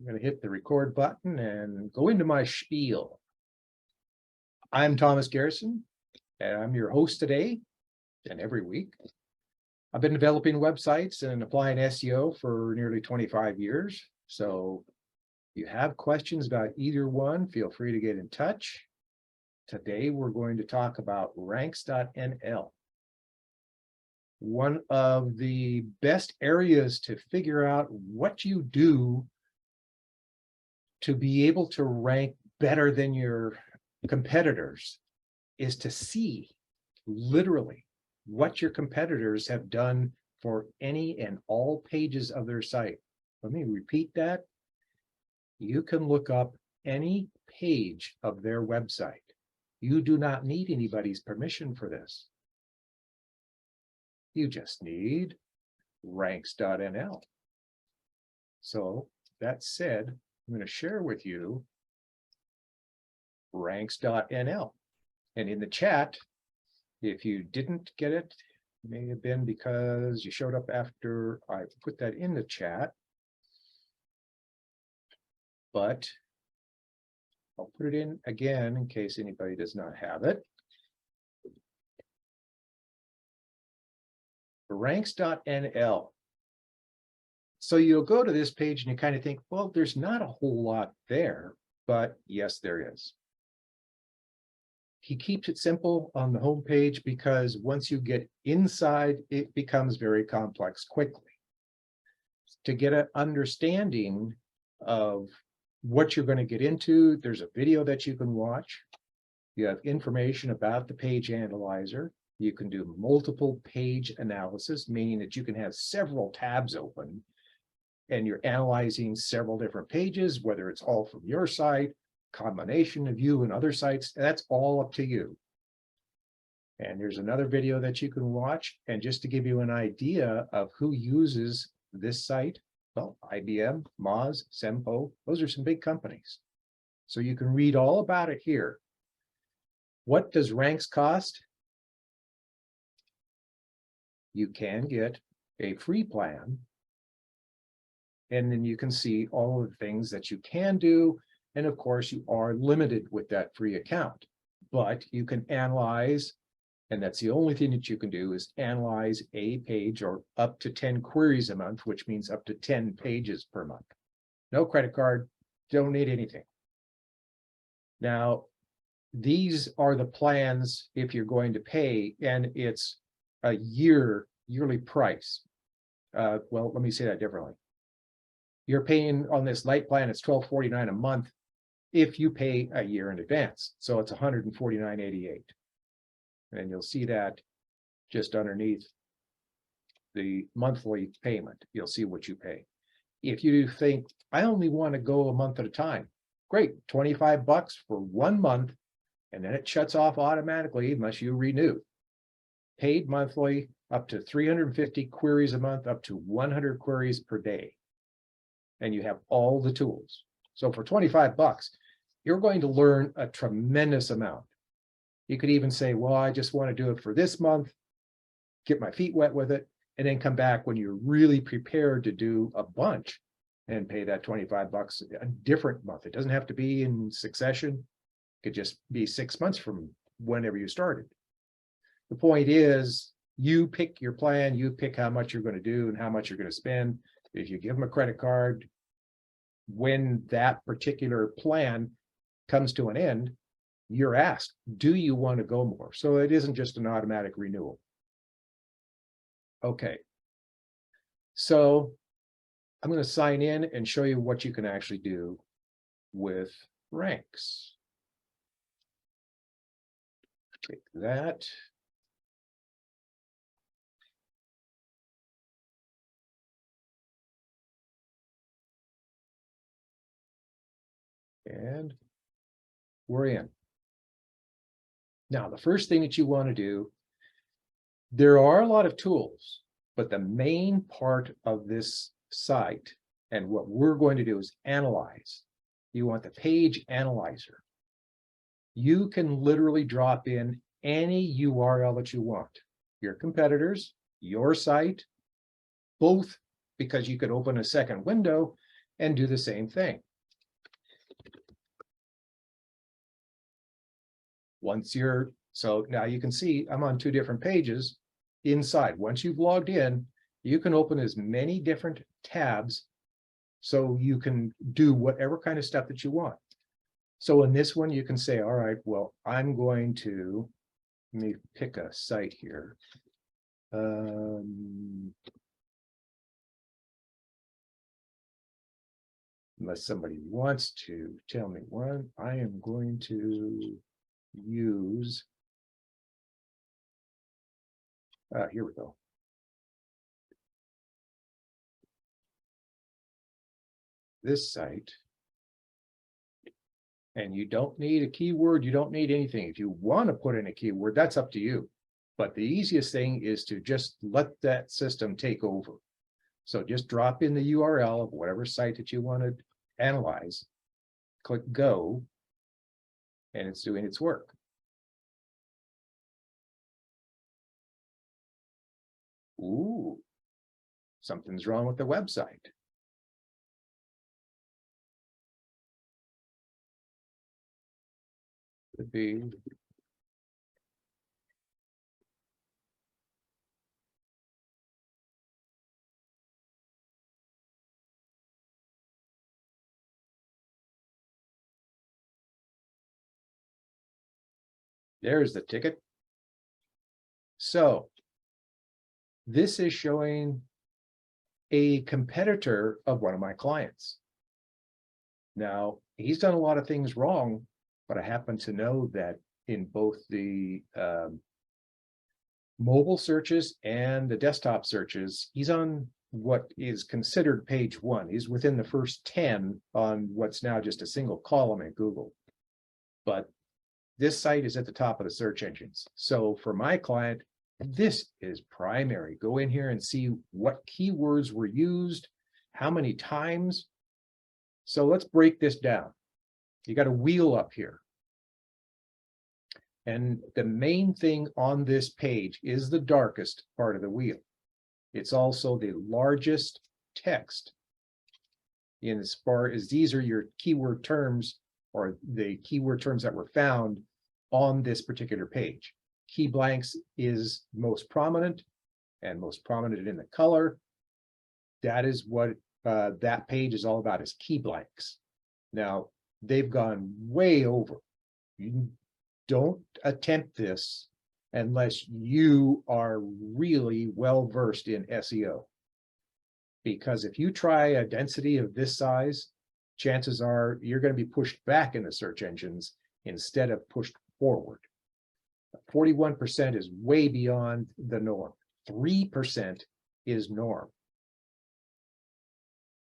I'm going to hit the record button and go into my spiel. I'm Thomas Garrison, and I'm your host today and every week. I've been developing websites and applying SEO for nearly 25 years. So if you have questions about either one, feel free to get in touch. Today, we're going to talk about ranks.nl. One of the best areas to figure out what you do to be able to rank better than your competitors is to see literally what your competitors have done for any and all pages of their site. Let me repeat that. You can look up any page of their website. You do not need anybody's permission for this. You just need ranks.nl. So that said, I'm going to share with you ranks.nl. And in the chat, if you didn't get it, it may have been because you showed up after I put that in the chat. But I'll put it in again in case anybody does not have it. Ranks.nl. So you'll go to this page and you kind of think, well, there's not a whole lot there, but yes, there is. He keeps it simple on the home page because once you get inside, it becomes very complex quickly. To get an understanding of what you're going to get into, there's a video that you can watch. You have information about the page analyzer. You can do multiple page analysis, meaning that you can have several tabs open and you're analyzing several different pages, whether it's all from your site, combination of you and other sites, that's all up to you. And there's another video that you can watch. And just to give you an idea of who uses this site, well, IBM, Moz, Sempo, those are some big companies. So you can read all about it here. What does Ranks cost? You can get a free plan. And then you can see all of the things that you can do. And of course, you are limited with that free account, but you can analyze, and that's the only thing that you can do is analyze a page or up to 10 queries a month, which means up to 10 pages per month. No credit card, don't need anything. Now, these are the plans if you're going to pay, and it's a yearly price. Well, let me say that differently. You're paying on this light plan, it's $12.49 a month if you pay a year in advance. So it's $149.88. And you'll see that just underneath the monthly payment. You'll see what you pay. If you think, I only want to go a month at a time, great, $25 for 1 month, and then it shuts off automatically unless you renew. Paid monthly, up to 350 queries a month, up to 100 queries per day. And you have all the tools. So for $25, you're going to learn a tremendous amount. You could even say, well, I just want to do it for this month, get my feet wet with it, and then come back when you're really prepared to do a bunch and pay that $25 a different month. It doesn't have to be in succession. It could just be 6 months from whenever you started. The point is, you pick your plan, you pick how much you're going to do and how much you're going to spend. If you give them a credit card, when that particular plan comes to an end, you're asked, do you want to go more? So it isn't just an automatic renewal. Okay. So I'm going to sign in and show you what you can actually do with Ranks. Take that. And we're in. Now, the first thing that you want to do, there are a lot of tools, but the main part of this site and what we're going to do is analyze. You want the page analyzer. You can literally drop in any URL that you want. Your competitors, your site, both, because you could open a second window and do the same thing. So now you can see I'm on two different pages inside. Once you've logged in, you can open as many different tabs so you can do whatever kind of stuff that you want. So in this one, you can say, all right, well, I'm going to, let me pick a site here. Unless somebody wants to tell me one, I am going to use, here we go. This site. And you don't need a keyword, you don't need anything. If you want to put in a keyword, that's up to you. But the easiest thing is to just let that system take over. So just drop in the URL of whatever site that you want to analyze, click go, and it's doing its work. Ooh, something's wrong with the website. Could be. There's the ticket. So this is showing a competitor of one of my clients. Now, he's done a lot of things wrong, but I happen to know that in both the mobile searches and the desktop searches, he's on what is considered page 1. He's within the first 10 on what's now just a single column in Google. But this site is at the top of the search engines. So for my client, this is primary. Go in here and see what keywords were used, how many times. So let's break this down. You got a wheel up here. And the main thing on this page is the darkest part of the wheel. It's also the largest text. In as far as these are your keyword terms, or the keyword terms that were found on this particular page. Key blanks is most prominent, and most prominent in the color. That is what that page is all about, is key blanks. Now, they've gone way over. You don't attempt this unless you are really well versed in SEO. Because if you try a density of this size, chances are you're going to be pushed back in the search engines instead of pushed forward. 41% is way beyond the norm. 3% is norm.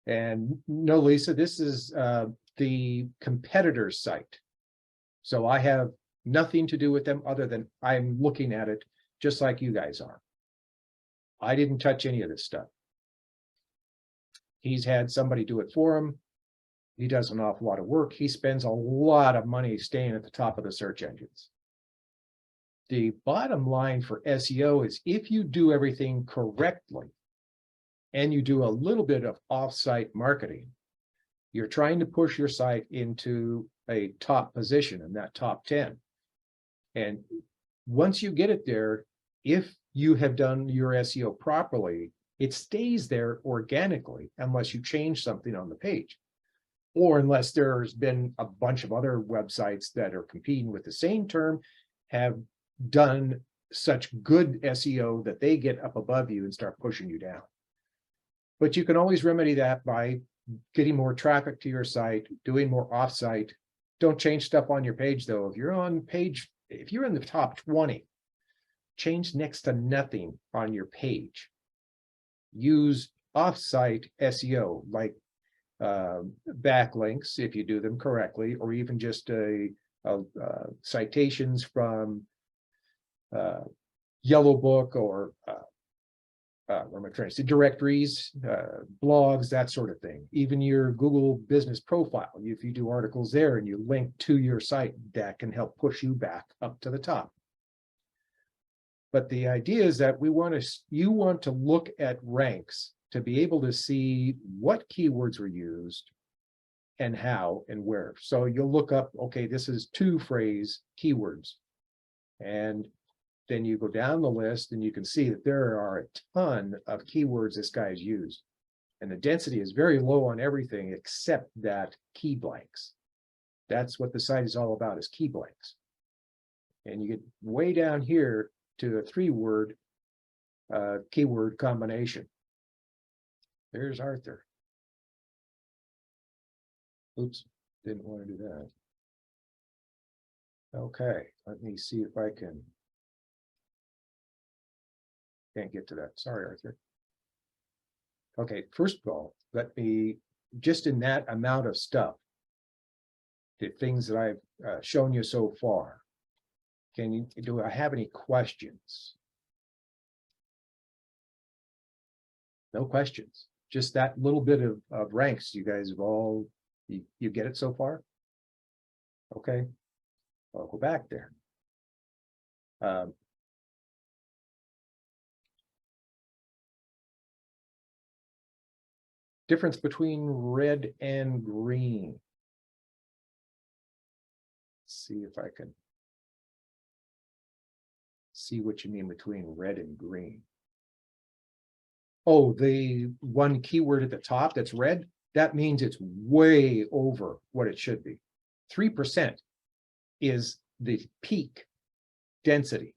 And no, Lisa, this is the competitor's site. So I have nothing to do with them other than I'm looking at it just like you guys are. I didn't touch any of this stuff. He's had somebody do it for him. He does an awful lot of work. He spends a lot of money staying at the top of the search engines. The bottom line for SEO is if you do everything correctly and you do a little bit of off-site marketing, you're trying to push your site into a top position in that top 10. And once you get it there, if you have done your SEO properly, it stays there organically unless you change something on the page. Or unless there's been a bunch of other websites that are competing with the same term, have done such good SEO that they get up above you and start pushing you down. But you can always remedy that by getting more traffic to your site, doing more off-site. Don't change stuff on your page though. If you're on page, if you're in the top 20, change next to nothing on your page. Use off-site SEO like backlinks if you do them correctly, or even just citations from Yellow Book or what am I trying to say, directories, blogs, that sort of thing. Even your Google business profile, if you do articles there and you link to your site, that can help push you back up to the top. But the idea is that you want to look at ranks to be able to see what keywords were used and how and where. So you'll look up, okay, this is 2 phrase keywords. And then you go down the list and you can see that there are a ton of keywords this guy's used. And the density is very low on everything except that key blanks. That's what the site is all about, is key blanks. And you get way down here to a 3-word keyword combination. There's Arthur. Oops, didn't want to do that. Okay, let me see if I can. Can't get to that. Sorry, Arthur. Okay, first of all, let me, just in that amount of stuff, the things that I've shown you so far, do I have any questions? No questions. Just that little bit of ranks. You guys have all, you get it so far? Okay, I'll go back there. Difference between red and green. Let's see if I can see what you mean between red and green. Oh, the one keyword at the top that's red, that means it's way over what it should be. 3% is the peak density.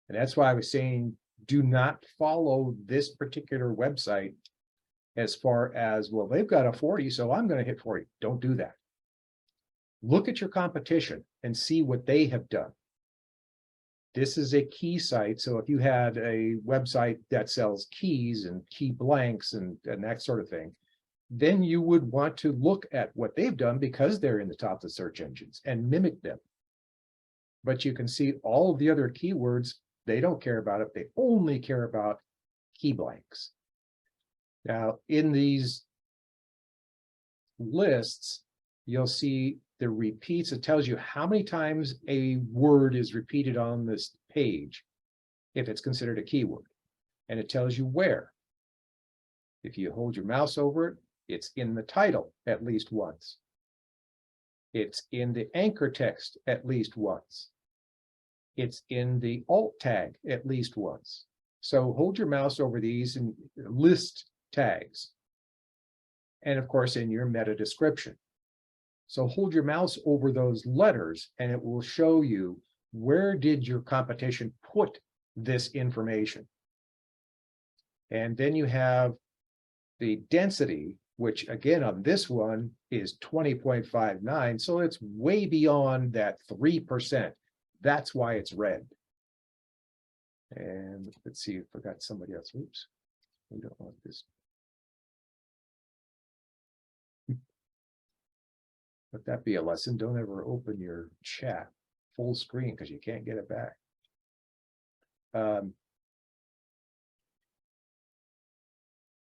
And that's why I was saying, do not follow this particular website as far as, well, they've got a 40, so I'm going to hit 40. Don't do that. Look at your competition and see what they have done. This is a key site. So if you had a website that sells keys and key blanks and that sort of thing, then you would want to look at what they've done because they're in the top of the search engines and mimic them. But you can see all of the other keywords, they don't care about it. They only care about key blanks. Now, in these lists, you'll see the repeats. It tells you how many times a word is repeated on this page, if it's considered a keyword. And it tells you where. If you hold your mouse over it, it's in the title at least once. It's in the anchor text at least once. It's in the alt tag at least once. So hold your mouse over these and list tags. And of course, in your meta description. So hold your mouse over those letters and it will show you where did your competition put this information. And then you have the density, which again on this one is 20.59. So it's way beyond that 3%. That's why it's red. And let's see, I forgot somebody else. Oops, we don't want this. Let that be a lesson. Don't ever open your chat full screen because you can't get it back.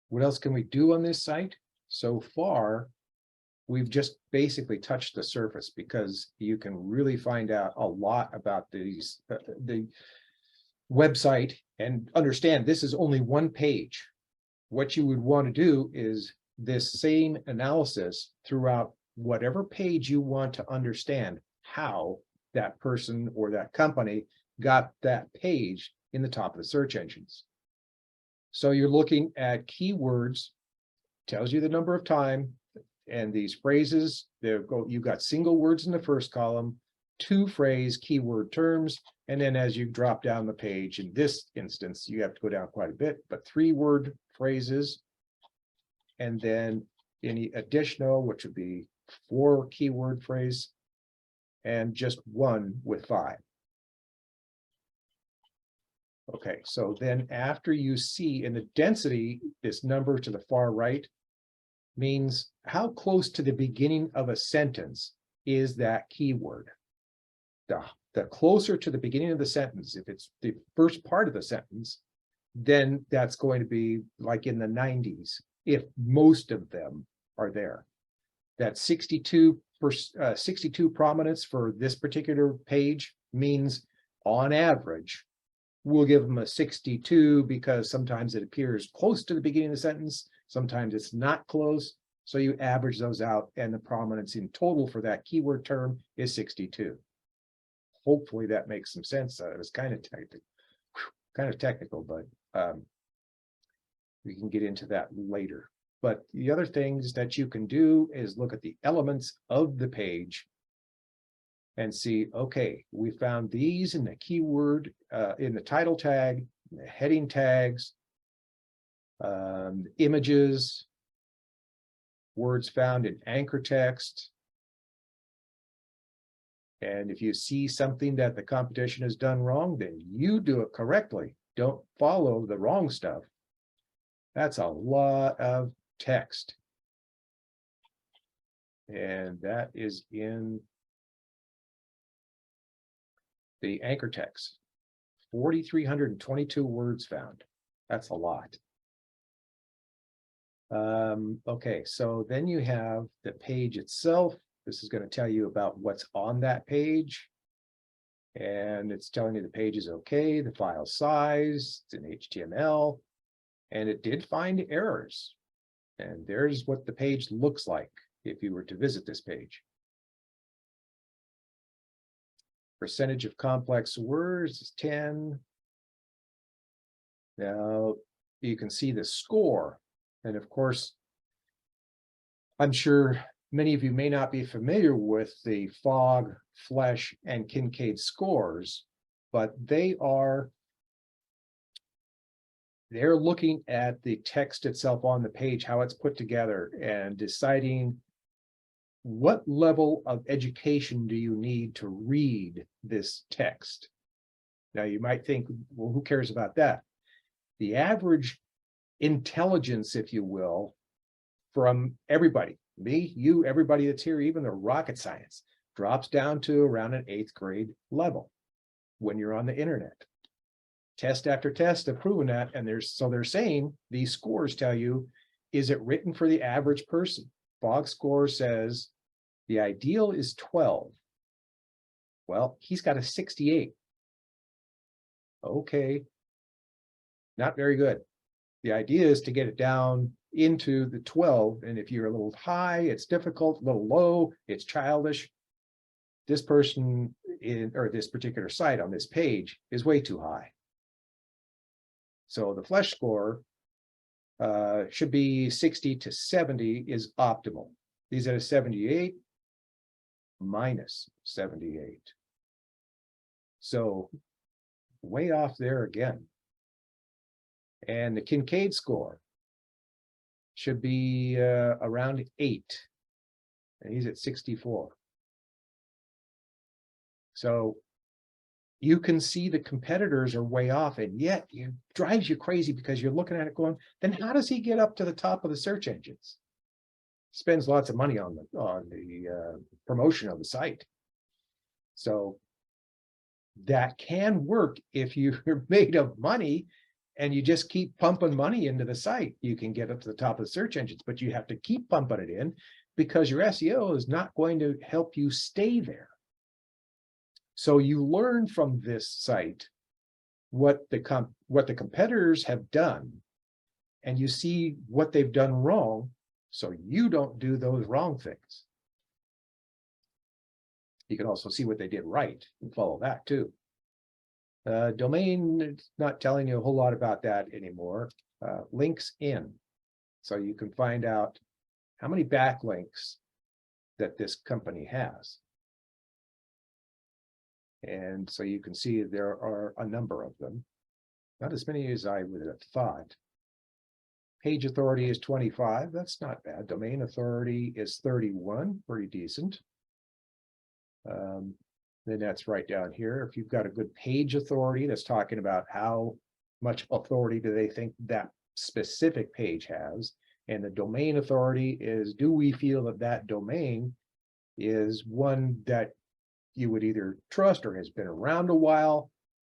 What else can we do on this site? So far, we've just basically touched the surface because you can really find out a lot about these, the website, and understand this is only one page. What you would want to do is this same analysis throughout whatever page you want to understand how that person or that company got that page in the top of the search engines. So you're looking at keywords, tells you the number of time, and these phrases, you've got single words in the first column, 2 phrase keyword terms, and then as you drop down the page, in this instance, you have to go down quite a bit, but 3-word phrases, and then any additional, which would be 4 keyword phrase, and just 1 with 5. Okay, so then after you see in the density, this number to the far right means how close to the beginning of a sentence is that keyword. The closer to the beginning of the sentence, if it's the first part of the sentence, then that's going to be like in the 90s, if most of them are there. That 62 prominence for this particular page means on average we'll give them a 62 because sometimes it appears close to the beginning of the sentence, sometimes it's not close. So you average those out, and the prominence in total for that keyword term is 62. Hopefully that makes some sense. It was kind of technical, but we can get into that later. But the other things that you can do is look at the elements of the page and see, okay, we found these in the keyword, in the title tag, the heading tags, images, words found in anchor text. And if you see something that the competition has done wrong, then you do it correctly. Don't follow the wrong stuff. That's a lot of text. And that is in the anchor text. 4,322 words found. That's a lot. Okay, so then you have the page itself. This is going to tell you about what's on that page. And it's telling you the page is okay, the file size, it's in HTML, and it did find errors. And there's what the page looks like if you were to visit this page. Percentage of complex words is 10. Now you can see the score. And of course, I'm sure many of you may not be familiar with the Fogg, Flesch, and Kincaid scores, but they're looking at the text itself on the page, how it's put together, and deciding what level of education do you need to read this text. Now you might think, well, who cares about that? The average intelligence, if you will, from everybody, me, you, everybody that's here, even the rocket science, drops down to around an 8th grade level when you're on the internet. Test after test have proven that, and they're saying these scores tell you, is it written for the average person? Fogg score says the ideal is 12. Well, he's got a 68. Okay, not very good. The idea is to get it down into the 12, and if you're a little high, it's difficult, a little low, it's childish. This person or this particular site on this page is way too high. So the Flesch score should be 60 to 70 is optimal. These at a 78, minus 78. So way off there again. And the Kincaid score should be around 8, and he's at 64. So you can see the competitors are way off, and yet it drives you crazy because you're looking at it going, then how does he get up to the top of the search engines? Spends lots of money on the promotion of the site. So that can work if you're made of money and you just keep pumping money into the site. You can get up to the top of the search engines, but you have to keep pumping it in because your SEO is not going to help you stay there. So you learn from this site what the competitors have done, and you see what they've done wrong, so you don't do those wrong things. You can also see what they did right and follow that too. Domain, it's not telling you a whole lot about that anymore. Links in, so you can find out how many backlinks that this company has. And so you can see there are a number of them, not as many as I would have thought. Page authority is 25, that's not bad. Domain authority is 31, pretty decent. Then that's right down here. If you've got a good page authority, that's talking about how much authority do they think that specific page has. And the domain authority is, do we feel that that domain is one that you would either trust or has been around a while?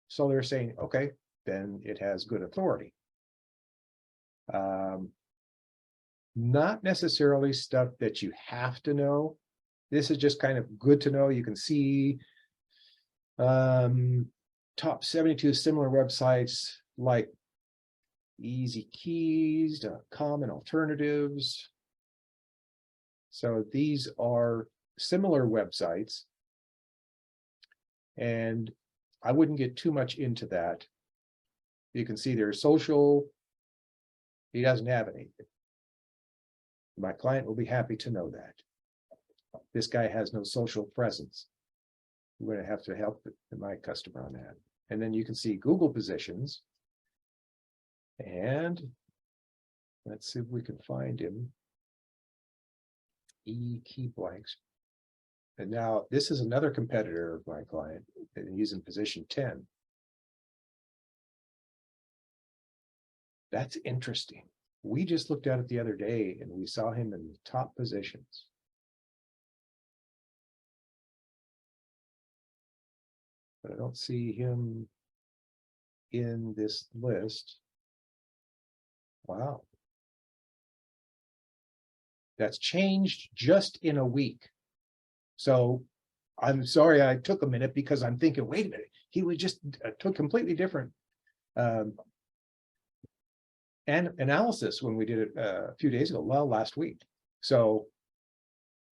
So they're saying, okay, then it has good authority. Not necessarily stuff that you have to know. This is just kind of good to know. You can see top 72 similar websites like easykeys.com and alternatives. So these are similar websites, and I wouldn't get too much into that. You can see there's social. He doesn't have anything. My client will be happy to know that. This guy has no social presence. I'm going to have to help my customer on that. And then you can see Google positions. And let's see if we can find him. Key blanks. And now this is another competitor of my client, and he's in position 10. That's interesting. We just looked at it the other day and we saw him in the top positions. But I don't see him in this list. Wow. That's changed just in a week. So I'm sorry I took a minute, because I'm thinking, wait a minute, he was just took completely different and analysis when we did it a few days ago, well, last week. So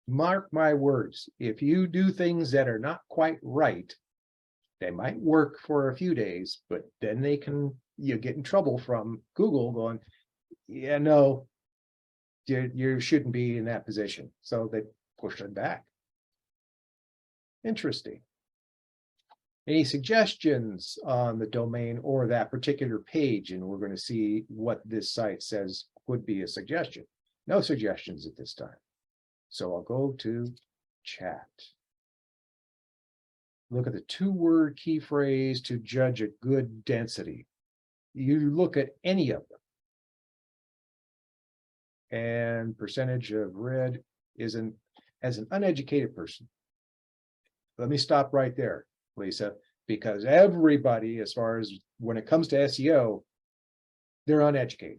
mark my words, if you do things that are not quite right, they might work for a few days, but then you get in trouble from Google going, yeah, no, you shouldn't be in that position. So they push it back. Interesting. Any suggestions on the domain or that particular page? And we're going to see what this site says would be a suggestion. No suggestions at this time. So I'll go to chat. Look at the 2-word key phrase to judge a good density. You look at any of them. And percentage of read as an uneducated person. Let me stop right there, Lisa, because everybody, as far as when it comes to SEO, they're uneducated.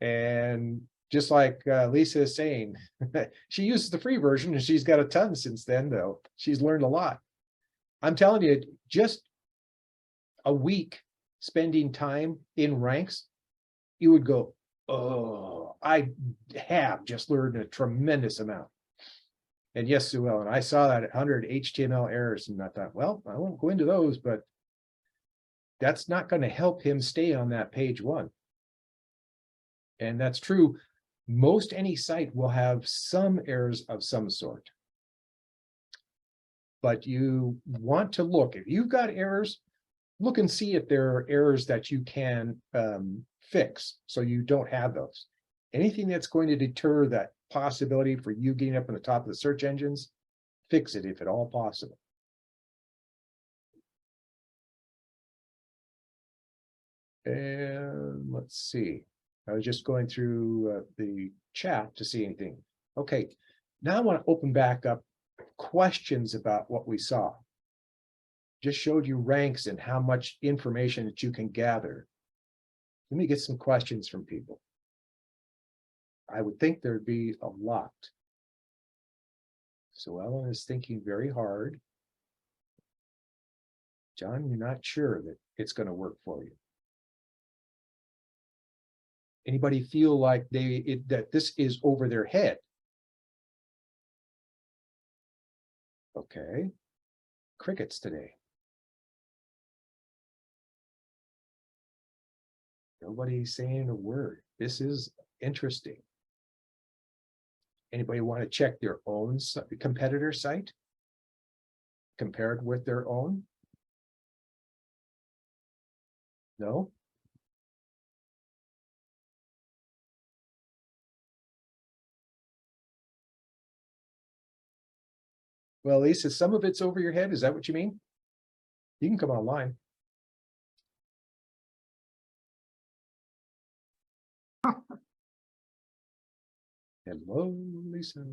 And just like Lisa is saying, she uses the free version and she's got a ton since then, though. She's learned a lot. I'm telling you, just a week spending time in ranks, you would go, oh, I have just learned a tremendous amount. And yes, Sue Ellen, I saw that 100 HTML errors, and I thought, well, I won't go into those, but that's not going to help him stay on that page 1. And that's true. Most any site will have some errors of some sort. But you want to look, if you've got errors, look and see if there are errors that you can fix so you don't have those. Anything that's going to deter that possibility for you getting up on the top of the search engines, fix it if at all possible. And let's see. I was just going through the chat to see anything. Okay, now I want to open back up questions about what we saw. Just showed you ranks and how much information that you can gather. Let me get some questions from people. I would think there'd be a lot. So Ellen is thinking very hard. John, you're not sure that it's going to work for you. Anybody feel like that this is over their head? Okay. Crickets today. Nobody's saying a word. This is interesting. Anybody want to check their own competitor site? Compared with their own? No? Well, Lisa, some of it's over your head. Is that what you mean? You can come online. Hello, Lisa.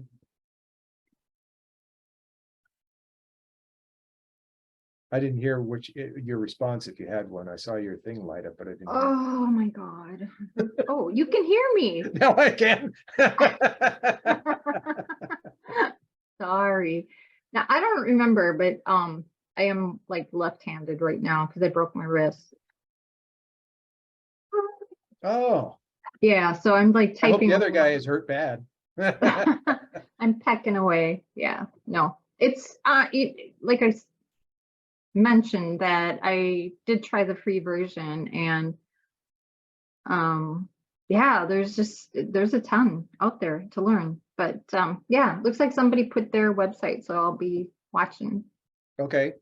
I didn't hear your response if you had one. I saw your thing light up, but I didn't. Oh my God. Oh, you can hear me. Now I can. Sorry. Now I don't remember, but I am like left-handed right now because I broke my wrist. Oh, Yeah, so I'm like I hope typing. the other guy is hurt bad. I'm pecking away. Yeah, no, it's like I mentioned that I did try the free version, and yeah, there's a ton out there to learn. But yeah, looks like somebody put their website, so I'll be watching. Okay.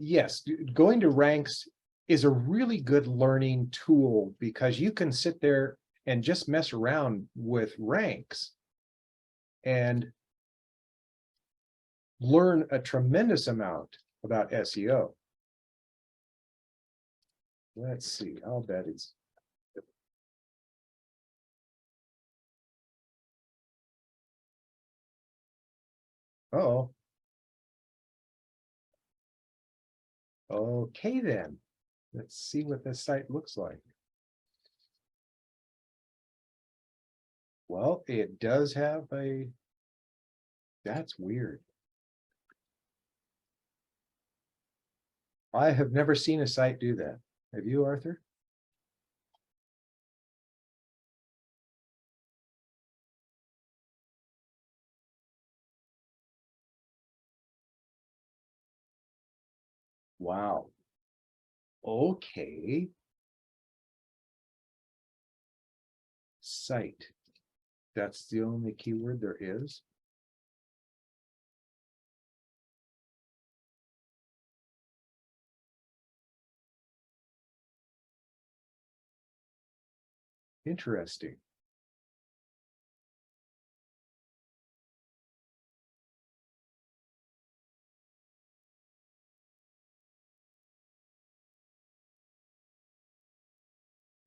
Yes, going to ranks is a really good learning tool because you can sit there and just mess around with ranks and learn a tremendous amount about SEO. Let's see, I'll bet it's. Oh. Okay, then. Let's see what this site looks like. Well, it does have a. That's weird. I have never seen a site do that. Have you, Arthur? Wow. Okay. Site. That's the only keyword there is. Interesting.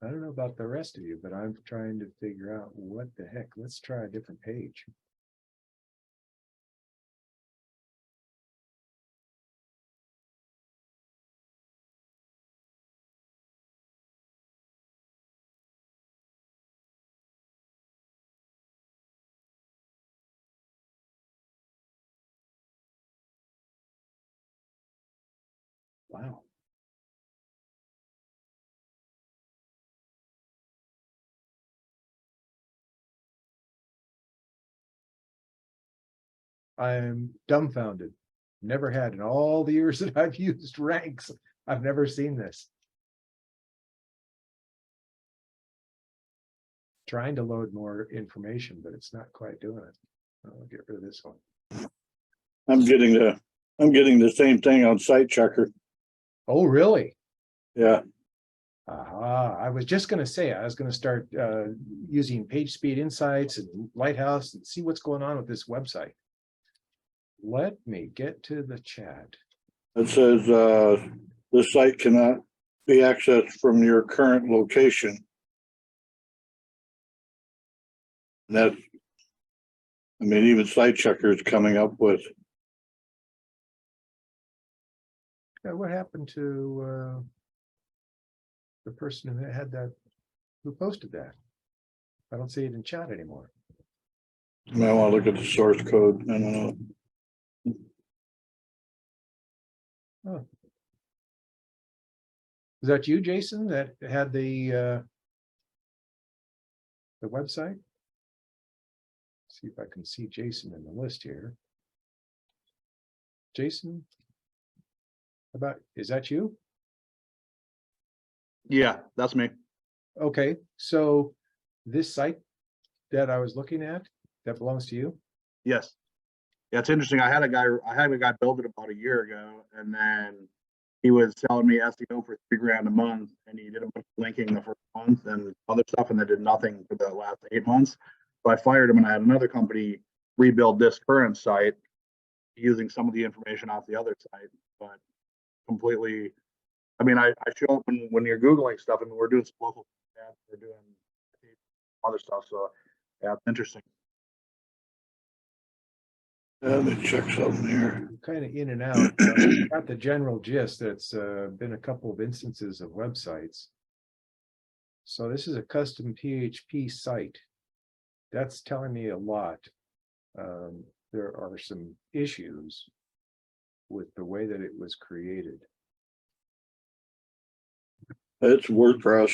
I don't know about the rest of you, but I'm trying to figure out what the heck. Let's try a different page. Wow. I'm dumbfounded. Never had in all the years that I've used ranks. I've never seen this. Trying to load more information, but it's not quite doing it. I'll get rid of this one. I'm getting the same thing on Site Checker. Oh, really? Yeah, Aha, I was just going to say, I was going to start using Page Speed Insights and Lighthouse and see what's going on with this website. Let me get to the chat. it says this site cannot be accessed from your current location. And that, I mean, even Site Checker is coming up with. What happened to the person who had that, who posted that? I don't see it in chat anymore. I mean, I want to look at the source code. I don't know. Oh. Is that you, Jason, that had the website? See if I can see Jason in the list here. Jason, is that you? Yeah, that's me. Okay, so this site that I was looking at, that belongs to you? Yes. Yeah, it's interesting. I had a guy build it about a year ago, and then he was selling me SEO for $3,000 a month, and he did a bunch of linking the first month and other stuff, and then did nothing for the last 8 months. So I fired him, and I had another company rebuild this current site using some of the information off the other site, but completely. I mean, I show up when you're Googling stuff, and we're doing some local ads, we're doing other stuff. So yeah, it's interesting. Let me check something here. Kind of in and out. Got the general gist. That's been a couple of instances of websites. So this is a custom PHP site. That's telling me a lot. There are some issues. with the way that it was created. It's WordPress.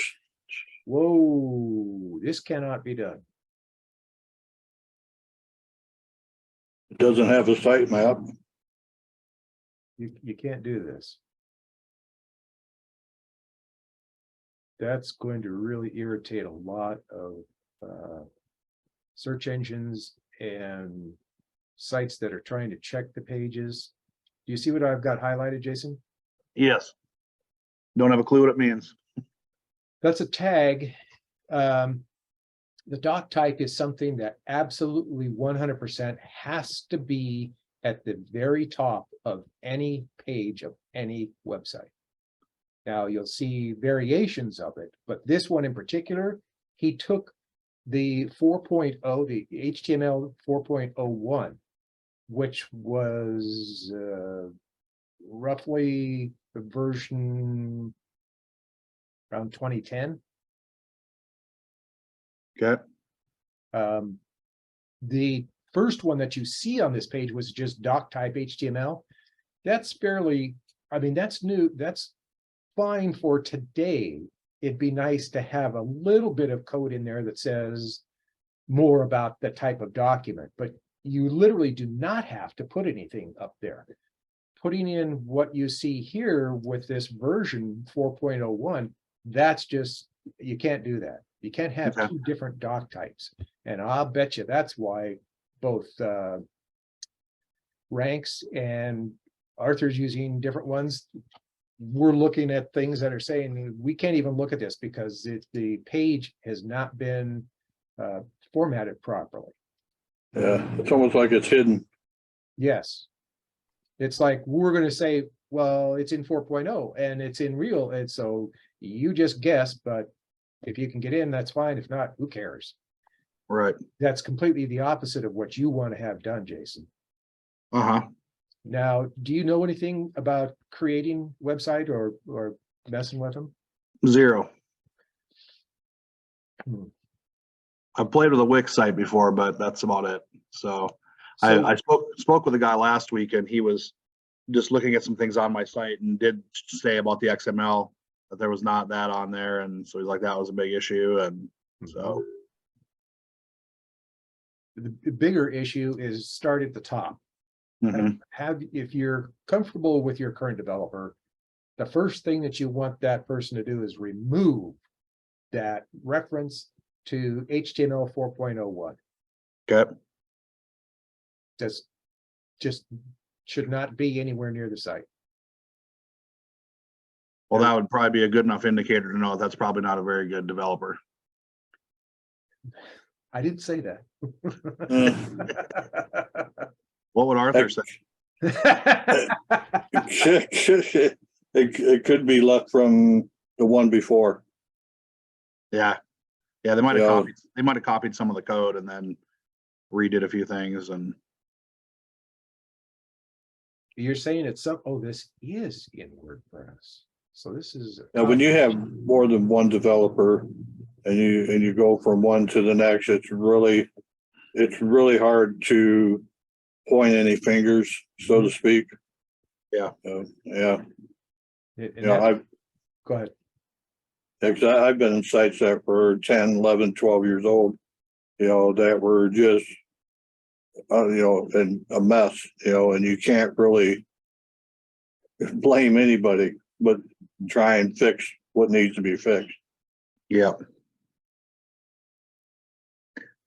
Whoa, this cannot be done. It doesn't have a sitemap. You can't do this. That's going to really irritate a lot of search engines and sites that are trying to check the pages. Do you see what I've got highlighted, Jason? Yes. Don't have a clue what it means. That's a tag. The doc type is something that absolutely 100% has to be at the very top of any page of any website. Now you'll see variations of it, but this one in particular, he took the 4.0, the HTML 4.01, which was roughly the version around 2010. Okay. The first one that you see on this page was just doc type HTML. That's fairly, I mean, that's new. That's fine for today. It'd be nice to have a little bit of code in there that says more about the type of document, but you literally do not have to put anything up there. Putting in what you see here with this version 4.01, that's just, you can't do that. You can't have Okay. two different doc types. And I'll bet you that's why both Ranks and Arthur's using different ones. We're looking at things that are saying we can't even look at this because the page has not been formatted properly. Yeah, it's almost like it's hidden. Yes. It's like we're going to say, well, it's in 4.0 and it's in real. And so you just guess, but if you can get in, that's fine. If not, who cares? Right. That's completely the opposite of what you want to have done, Jason. Uh-huh. Now, do you know anything about creating website or messing with them? Zero. Hmm. I've played with a Wix site before, but that's about it. So, So I spoke with a guy last week, and he was just looking at some things on my site and did say about the XML that there was not that on there, and so he's like, that was a big issue, and so the bigger issue is start at the top. mhm. If you're comfortable with your current developer, the first thing that you want that person to do is remove that reference to HTML 4.01. Okay. That's just should not be anywhere near the site. Well, that would probably be a good enough indicator to know that's probably not a very good developer. I didn't say that. What would Arthur say? It could be luck from the one before. Yeah. Yeah, they might have Yeah. copied some of the code and then redid a few things, and You're saying it's some, oh, this is in WordPress. So this is. Now, when you have more than one developer and you go from one to the next, it's really hard to point any fingers, so to speak. Yeah. Yeah. And You know, go ahead. I've been in sites that were 10, 11, 12 years old, that were just, in a mess, and you can't really blame anybody, but try and fix what needs to be fixed. yeah.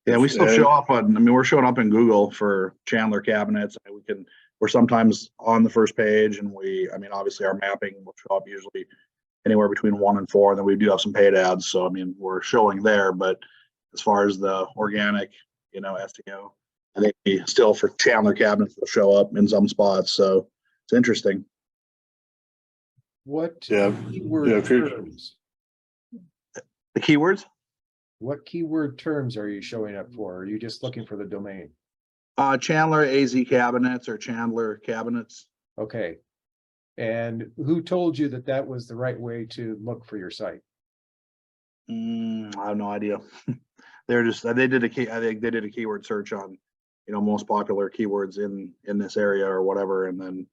Yeah, we still show up on, I mean, we're showing up in Google for Chandler cabinets. We're sometimes on the first page, and I mean, obviously our mapping will show up usually anywhere between 1 and 4, and then we do have some paid ads. So, I mean, we're showing there, but as far as the organic, SEO, I think we still for Chandler cabinets will show up in some spots. So it's interesting. What Yeah. keyword terms? The keywords? What keyword terms are you showing up for? Are you just looking for the domain? Chandler AZ cabinets or Chandler cabinets. Okay. And who told you that that was the right way to look for your site? I have no idea. I think they did a keyword search on, most popular keywords in this area or whatever. And then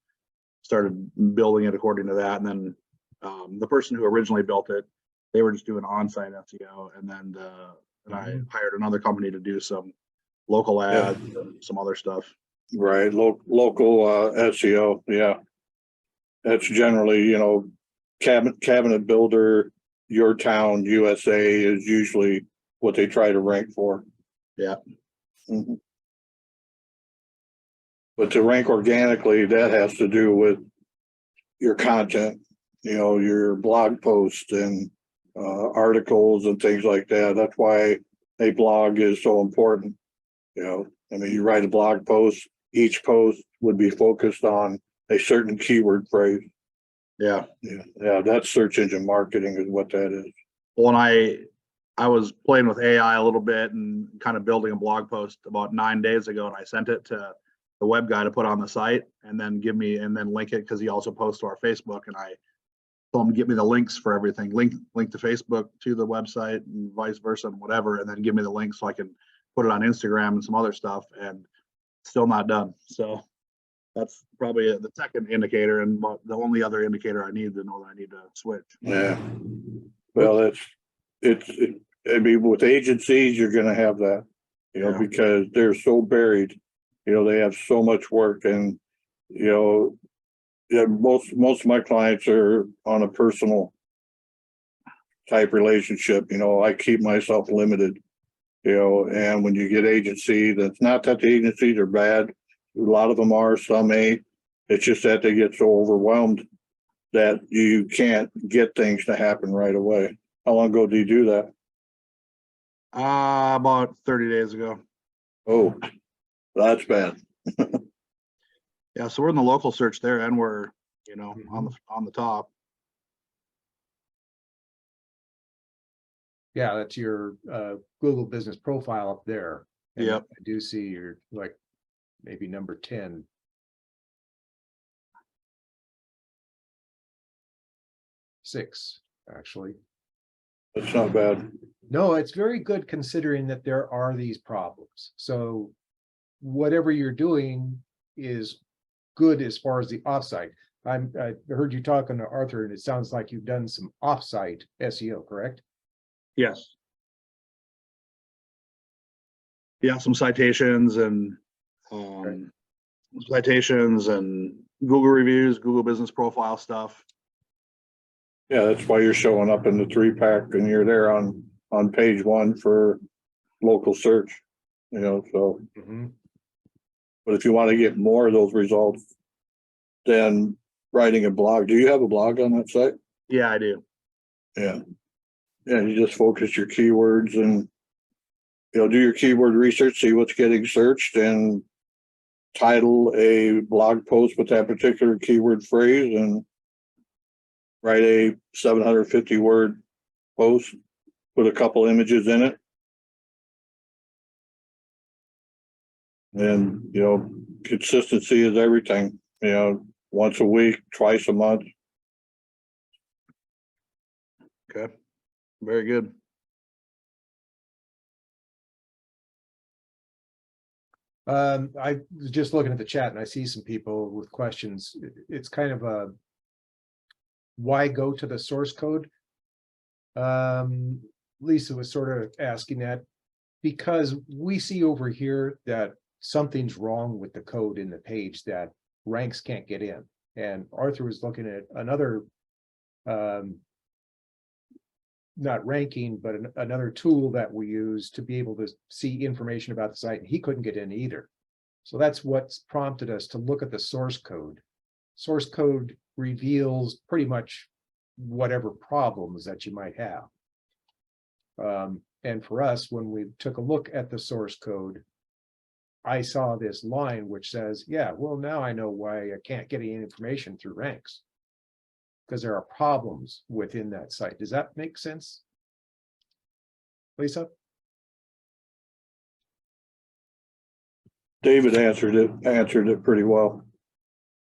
started building it according to that. And then the person who originally built it, they were just doing on-site SEO, and then I hired another company to do some local ads and some other stuff. Right, local SEO, yeah. That's generally, you know, cabinet builder, your town, USA is usually what they try to rank for. Yeah. Mhm. But to rank organically, that has to do with your content, you know, your blog posts and articles and things like that. That's why a blog is so important. You know, I mean, you write a blog post, each post would be focused on a certain keyword phrase. Yeah. Yeah, that's search engine marketing is what that is. Well, and I was playing with AI a little bit and kind of building a blog post about 9 days ago, and I sent it to the web guy to put on the site and then link it, because he also posts to our Facebook, and I told him to get me the links for everything, link to Facebook to the website and vice versa and whatever, and then give me the link so I can put it on Instagram and some other stuff, and still not done. So that's probably the second indicator, and the only other indicator I need to know that I need to switch. Yeah. Well, I mean, with agencies, you're gonna have that, you know, because they're so buried, you know, they have so much work, and, you know, yeah, most of my clients are on a personal type relationship. You know, I keep myself limited, you know, and when you get agency, that's not that the agencies are bad. A lot of them are, some ain't. It's just that they get so overwhelmed that you can't get things to happen right away. How long ago did you do that? About 30 days ago. Oh, that's bad. Yeah, so we're in the local search there, and we're, you know, on the top. Yeah, that's your Google business profile up there. And Yep. I do see you're like maybe number 10. Six, actually. That's not bad. No, it's very good considering that there are these problems. So whatever you're doing is good as far as the offsite. I heard you talking to Arthur, and it sounds like you've done some offsite SEO, correct? Yes. Yeah, some citations and Google reviews, Google business profile stuff. Yeah, that's why you're showing up in the 3-pack and you're there on page 1 for local search, you know, so. But if you want to get more of those results, then writing a blog. Do you have a blog on that site? Yeah, I do. Yeah. Yeah, you just focus your keywords and, you know, do your keyword research, see what's getting searched, and title a blog post with that particular keyword phrase, and write a 750 word post, put a couple images in it. And, you know, consistency is everything, you know, once a week, twice a month. Okay, very good. I was just looking at the chat and I see some people with questions. It's kind of a why go to the source code? Lisa was sort of asking that because we see over here that something's wrong with the code in the page that ranks can't get in. And Arthur was looking at another, not ranking, but another tool that we use to be able to see information about the site, and he couldn't get in either. So that's what's prompted us to look at the source code. Source code reveals pretty much whatever problems that you might have. And for us, when we took a look at the source code, I saw this line which says, yeah, well, now I know why I can't get any information through ranks, because there are problems within that site. Does that make sense, Lisa? David answered it pretty well.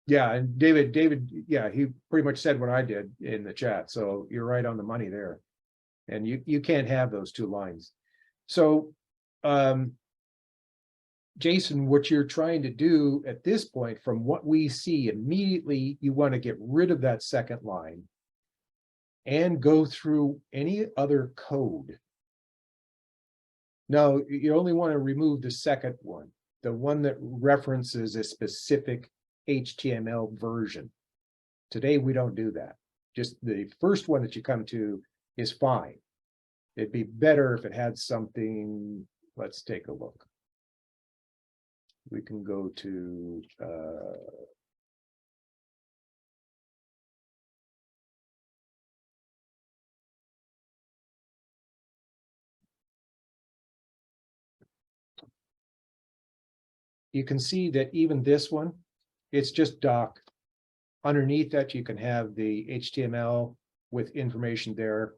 Yeah, and David, yeah, he pretty much said what I did in the chat. So you're right on the money there. And you can't have those two lines. So Jason, what you're trying to do at this point, from what we see immediately, you want to get rid of that second line and go through any other code. No, you only want to remove the second one, the one that references a specific HTML version. Today, we don't do that. Just the first one that you come to is fine. It'd be better if it had something. Let's take a look. We can go to you can see that even this one, it's just doc. Underneath that, you can have the HTML with information there.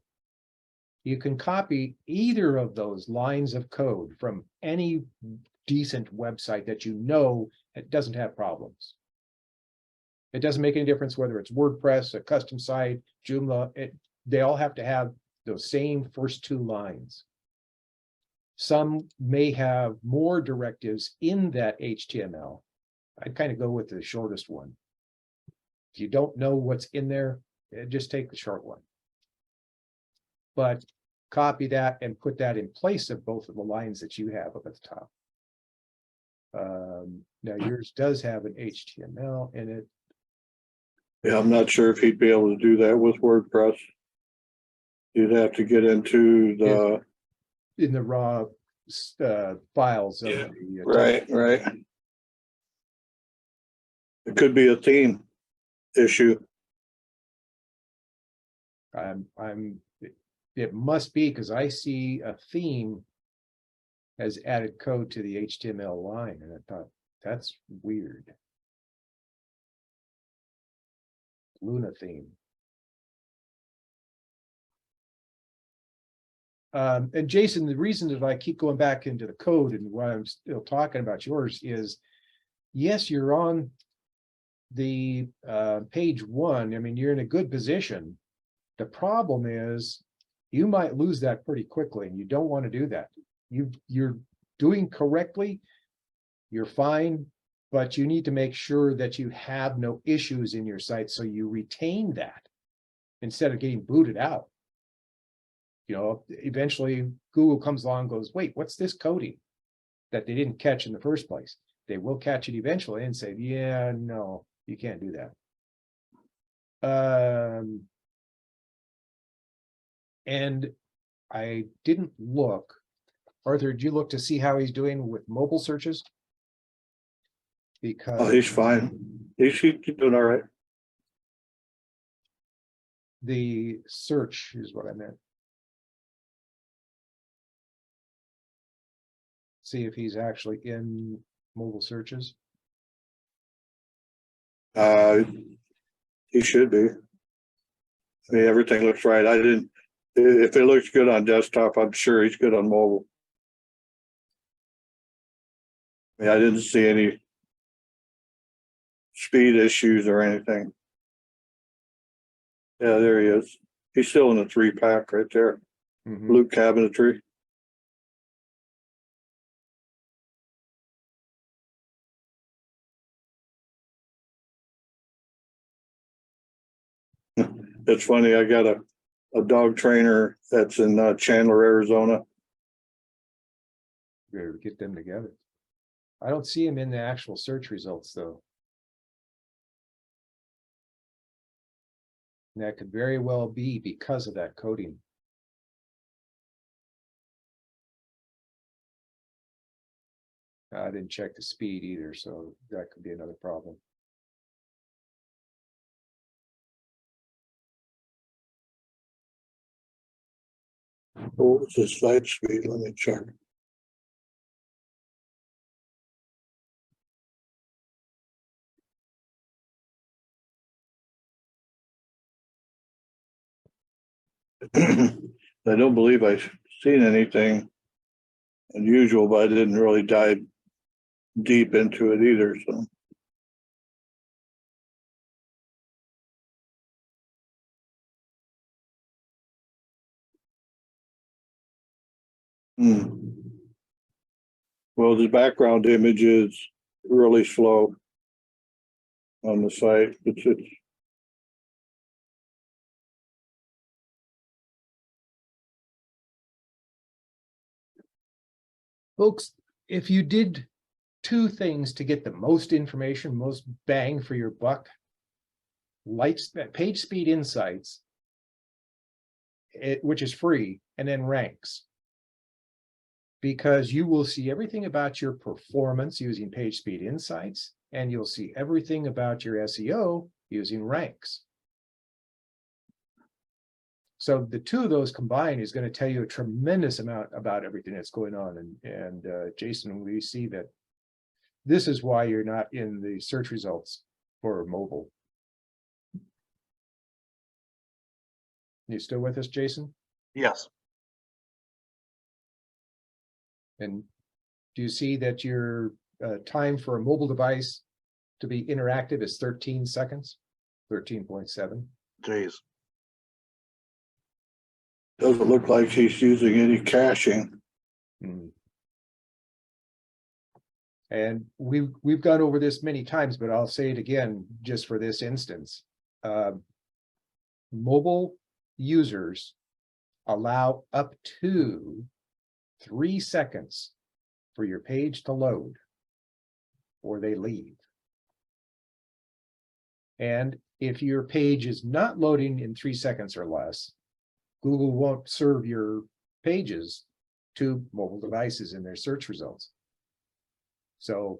You can copy either of those lines of code from any decent website that you know it doesn't have problems. It doesn't make any difference whether it's WordPress, a custom site, Joomla, they all have to have those same first two lines. Some may have more directives in that HTML. I'd kind of go with the shortest one. If you don't know what's in there, just take the short one. But copy that and put that in place of both of the lines that you have up at the top. Now yours does have an HTML in it. Yeah, I'm not sure if he'd be able to do that with WordPress. You'd have to get into the In the raw files of Yeah. the right. It could be a theme issue. It must be, because I see a theme has added code to the HTML line, and I thought that's weird. Luna theme. And Jason, the reason that I keep going back into the code and why I'm still talking about yours is, yes, you're on the page one. I mean, you're in a good position. The problem is you might lose that pretty quickly, and you don't want to do that. You're doing correctly, you're fine, but you need to make sure that you have no issues in your site so you retain that instead of getting booted out. You know, eventually Google comes along and goes, wait, what's this coding that they didn't catch in the first place? They will catch it eventually and say, yeah, no, you can't do that. And I didn't look. Arthur, did you look to see how he's doing with mobile searches? Because Oh, he's fine. He's doing all right. the search is what I meant. See if he's actually in mobile searches. He should be. I mean, everything looks right. If it looks good on desktop, I'm sure he's good on mobile. I mean, I didn't see any speed issues or anything. Yeah, there he is. He's still in the 3-pack right there. Mhm. Blue cabinetry. It's funny, I got a dog trainer that's in Chandler, Arizona. Better get them together. I don't see him in the actual search results, though. And that could very well be because of that coding. I didn't check the speed either, so that could be another problem. What's the site speed? Let me check. I don't believe I've seen anything unusual, but I didn't really dive deep into it either, so. Well, the background image is really slow on the site. It's Folks, if you did two things to get the most information, most bang for your buck, page speed insights, which is free, and then ranks. Because you will see everything about your performance using page speed insights, and you'll see everything about your SEO using ranks. So the two of those combined is going to tell you a tremendous amount about everything that's going on. And Jason, we see that this is why you're not in the search results for mobile. You still with us, Jason? Yes. And do you see that your time for a mobile device to be interactive is 13 seconds, 13.7? Jeez. doesn't look like he's using any caching. And we've gone over this many times, but I'll say it again, just for this instance. Mobile users allow up to 3 seconds for your page to load, or they leave. And if your page is not loading in 3 seconds or less, Google won't serve your pages to mobile devices in their search results. So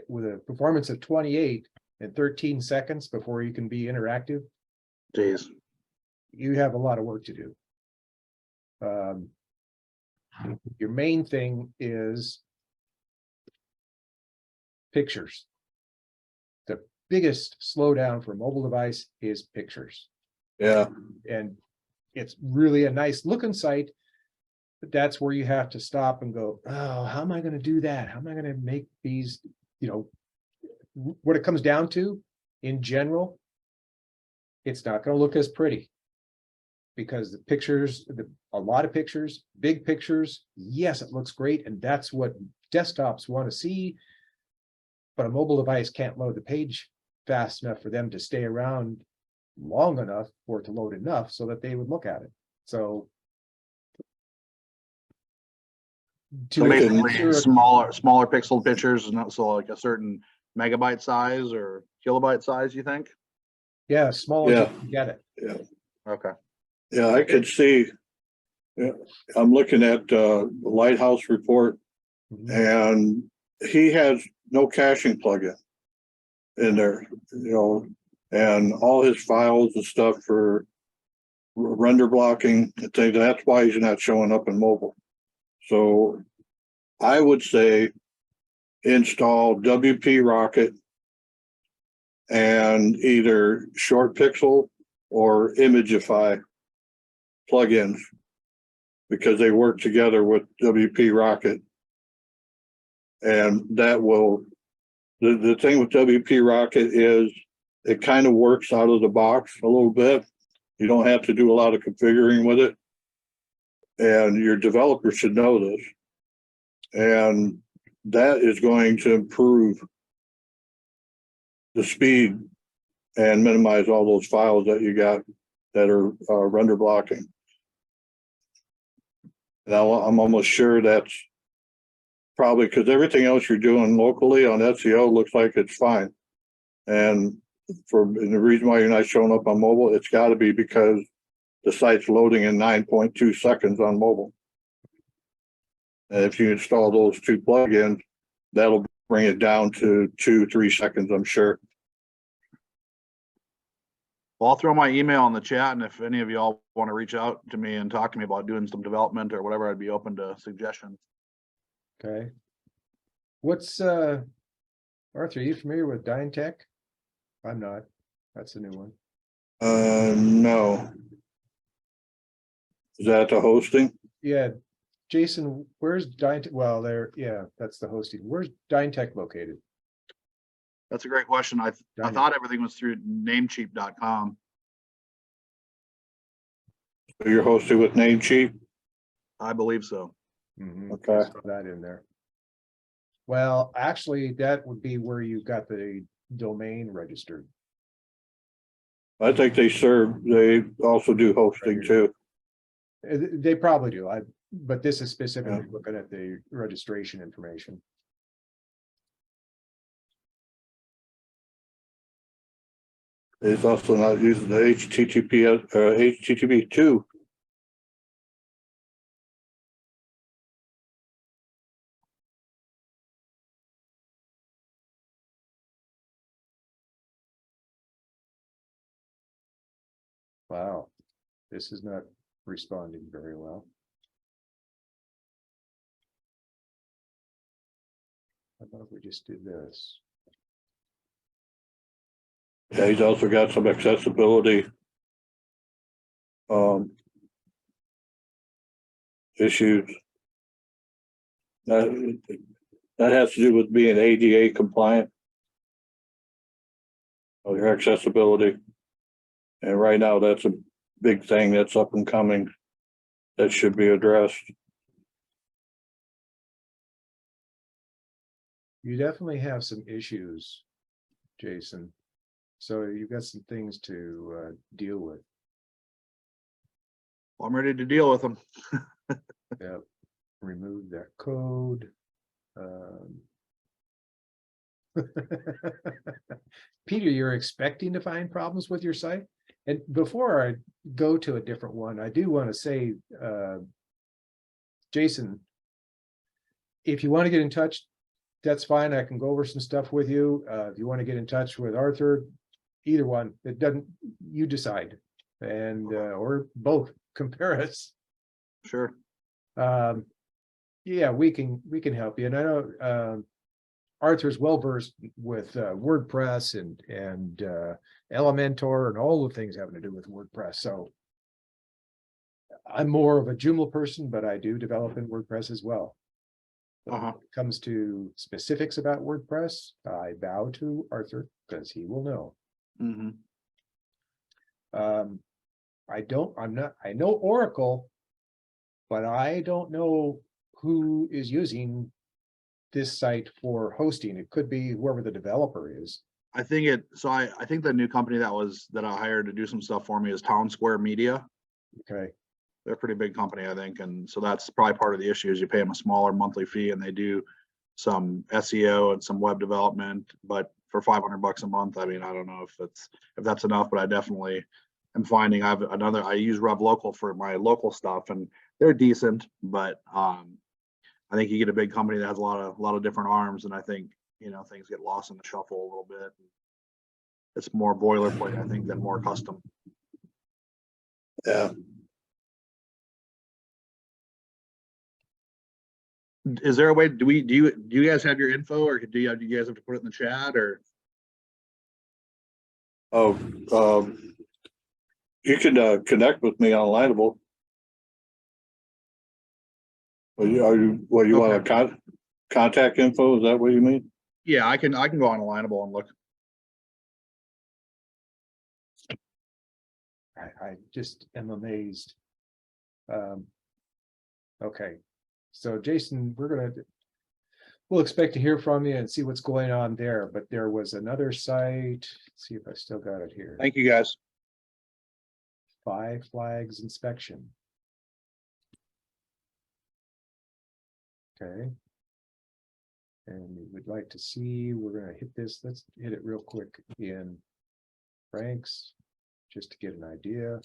with a performance of 28 and 13 seconds before you can be interactive, Jeez. you have a lot of work to do. Your main thing is pictures. The biggest slowdown for a mobile device is pictures. Yeah, And it's really a nice looking site, but that's where you have to stop and go, oh, how am I going to do that? How am I going to make these, what it comes down to in general, it's not going to look as pretty. Because the pictures, a lot of pictures, big pictures, yes, it looks great. And that's what desktops want to see. But a mobile device can't load the page fast enough for them to stay around long enough for it to load enough so that they would look at it. So Basically smaller pixel pictures, not so like a certain megabyte size or kilobyte size, you think? Yeah, small as you can get it. yeah, Okay. yeah. I could see. Yeah, I'm looking at the Lighthouse report, and he has no caching plugin in there, and all his files and stuff for render blocking and things. That's why he's not showing up in mobile. So I would say install WP Rocket and either Short Pixel or Imagify plugins, because they work together with WP Rocket. And that will, the thing with WP Rocket is it kind of works out of the box a little bit. You don't have to do a lot of configuring with it. And your developer should know this. And that is going to improve the speed and minimize all those files that you got that are render blocking. Now, I'm almost sure that's probably because everything else you're doing locally on SEO looks like it's fine. And the reason why you're not showing up on mobile, it's got to be because the site's loading in 9.2 seconds on mobile. And if you install those two plugins, that'll bring it down to 2-3 seconds, I'm sure. Well, I'll throw my email in the chat, and if any of y'all want to reach out to me and talk to me about doing some development or whatever, I'd be open to suggestions. Okay. What's Arthur, are you familiar with Dyntech? I'm not. That's a new one. No. Is that the hosting? Yeah. Jason, where's Dyntech? Well, that's the hosting. Where's Dyntech located? That's a great question. I thought everything was through namecheap.com. So you're hosted with Namecheap? I believe so. Mm-hmm. Okay. Throw that in there. Well, actually, that would be where you got the domain registered. I think they also do hosting too. They probably do. But this is specifically looking at the registration information. It's also not using the HTTPS or HTTP2. Wow, this is not responding very well. How about if we just do this? Yeah, he's also got some accessibility issues. That has to do with being ADA compliant. Or your accessibility. And right now, that's a big thing that's up and coming that should be addressed. You definitely have some issues, Jason. So you've got some things to deal with. Well, I'm ready to deal with them. Yep. Remove that code. Peter, you're expecting to find problems with your site? And before I go to a different one, I do want to say, Jason, if you want to get in touch, that's fine. I can go over some stuff with you. If you want to get in touch with Arthur, either one, it doesn't, you decide. And or both, compare us. Sure. Yeah, we can help you. And I know Arthur's well versed with WordPress and Elementor and all the things having to do with WordPress. So I'm more of a Joomla person, but I do develop in WordPress as well. When it comes to specifics about WordPress, I bow to Arthur because he will know. I know Oracle, but I don't know who is using this site for hosting. It could be whoever the developer is. I think I think the new company that I hired to do some stuff for me is Town Square Media. Okay. They're a pretty big company, I think, and so that's probably part of the issue is you pay them a smaller monthly fee and they do some SEO and some web development, but for $500 a month, I mean, I don't know if that's enough, but I definitely am finding I use RevLocal for my local stuff and they're decent, but I think you get a big company that has a lot of different arms, and I think, you know, things get lost in the shuffle a little bit. It's more boilerplate, I think, than more custom. Yeah. Is there a way, do you guys have your info, or do you guys have to put it in the chat, or? Oh, you can connect with me on Lineable. You want to contact info? Is that what you mean? Yeah, I can go on Alignable and look. I just am amazed. Okay, so Jason, we'll expect to hear from you and see what's going on there. But there was another site. Let's see if I still got it here. Thank you, guys. 5 Flags inspection. Okay. And we would like to see, we're going to hit this. Let's hit it real quick in ranks just to get an idea.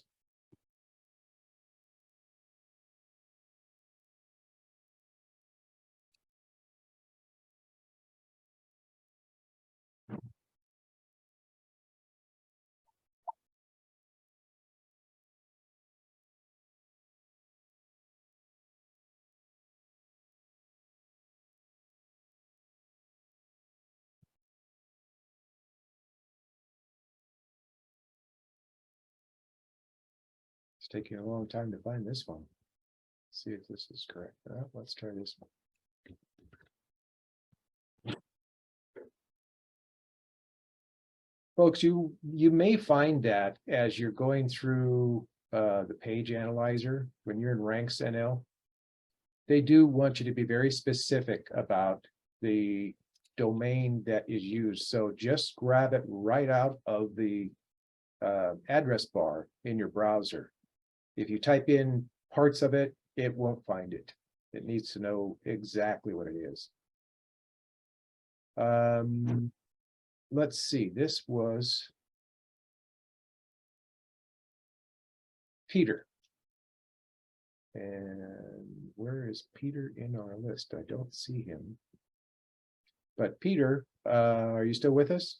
It's taking a long time to find this one. Let's see if this is correct. Let's try this one. Folks, you may find that as you're going through the page analyzer, when you're in ranks NL, they do want you to be very specific about the domain that is used. So just grab it right out of the address bar in your browser. If you type in parts of it, it won't find it. It needs to know exactly what it is. Let's see, this was Peter. And where is Peter in our list? I don't see him. But Peter, are you still with us?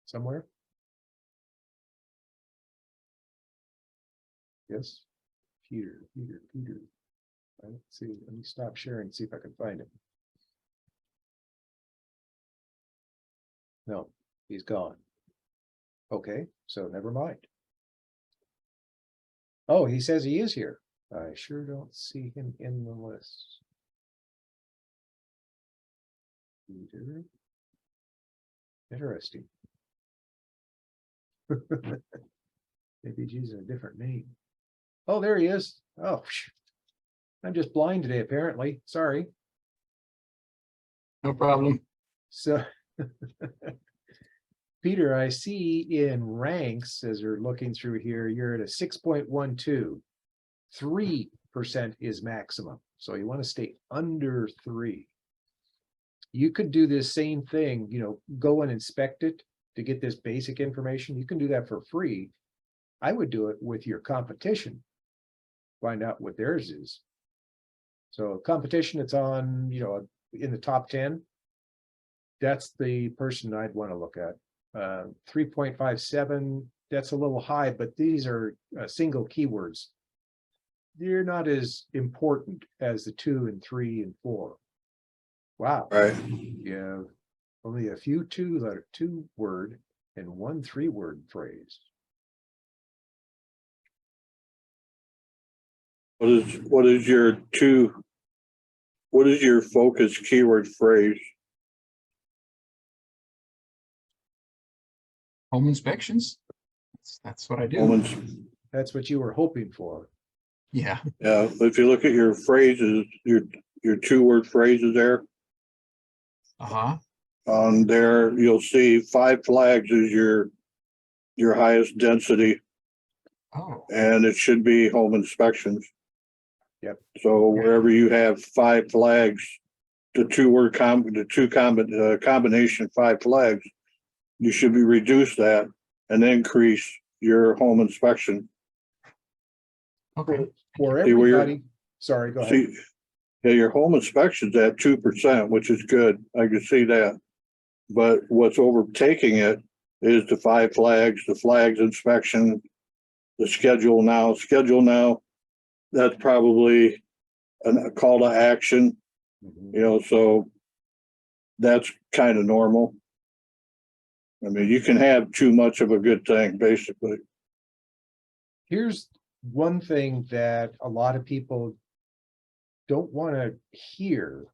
Somewhere? Yes. Peter. Let's see. Let me stop sharing, see if I can find him. No, he's gone. Okay, so never mind. Oh, he says he is here. I sure don't see him in the list. Peter. Interesting. Maybe he's using a different name. Oh, there he is. Oh, I'm just blind today, apparently. Sorry. No problem. So, Peter, I see in ranks as we're looking through here, you're at a 6.12. 3% is maximum. So you want to stay under 3. You could do this same thing, go and inspect it to get this basic information. You can do that for free. I would do it with your competition. Find out what theirs is. So competition, it's on, in the top 10. That's the person I'd want to look at. 3.57, that's a little high, but these are single keywords. They're not as important as the 2 and 3 and 4. Wow. Right. You have only a few 2-word and 1 3-word phrase. What is your focus keyword phrase? Home inspections. That's what I do. Moments. That's what you were hoping for. Yeah. Yeah, if you look at your phrases, your 2-word phrases there, Uh-huh. on there, you'll see 5 flags is your highest density, Oh, and it should be home inspections. Yep. So wherever you have 5 flags, the combination 5 flags, you should be reduce that and increase your home inspection. okay. For See where you're- everybody, sorry, go ahead. See, yeah, your home inspection's at 2%, which is good. I can see that. But what's overtaking it is the 5 flags, the flags inspection, the schedule now. Schedule now, that's probably a call to action, Mhm. so that's kind of normal. I mean, you can have too much of a good thing, basically. Here's one thing that a lot of people don't want to hear,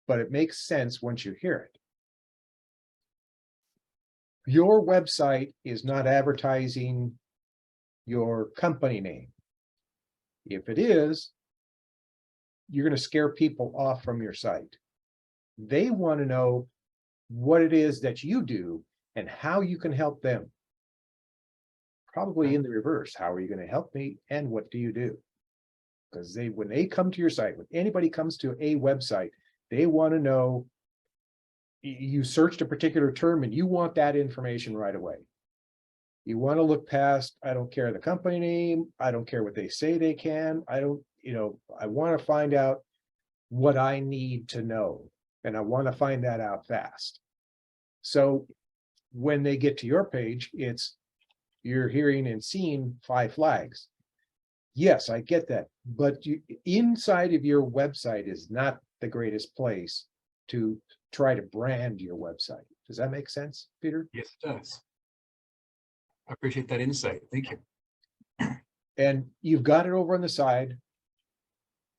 but it makes sense once you hear it. Your website is not advertising your company name. If it is, you're going to scare people off from your site. They want to know what it is that you do and how you can help them. Probably in the reverse. How are you going to help me and what do you do? Because when they come to your site, when anybody comes to a website, they want to know, you searched a particular term and you want that information right away. You want to look past, I don't care the company name, I don't care what they say they can, I want to find out what I need to know, and I want to find that out fast. So when they get to your page, you're hearing and seeing 5 flags. Yes, I get that, but inside of your website is not the greatest place to try to brand your website. Does that make sense, Peter? Yes, it does. I appreciate that insight. Thank you. And you've got it over on the side.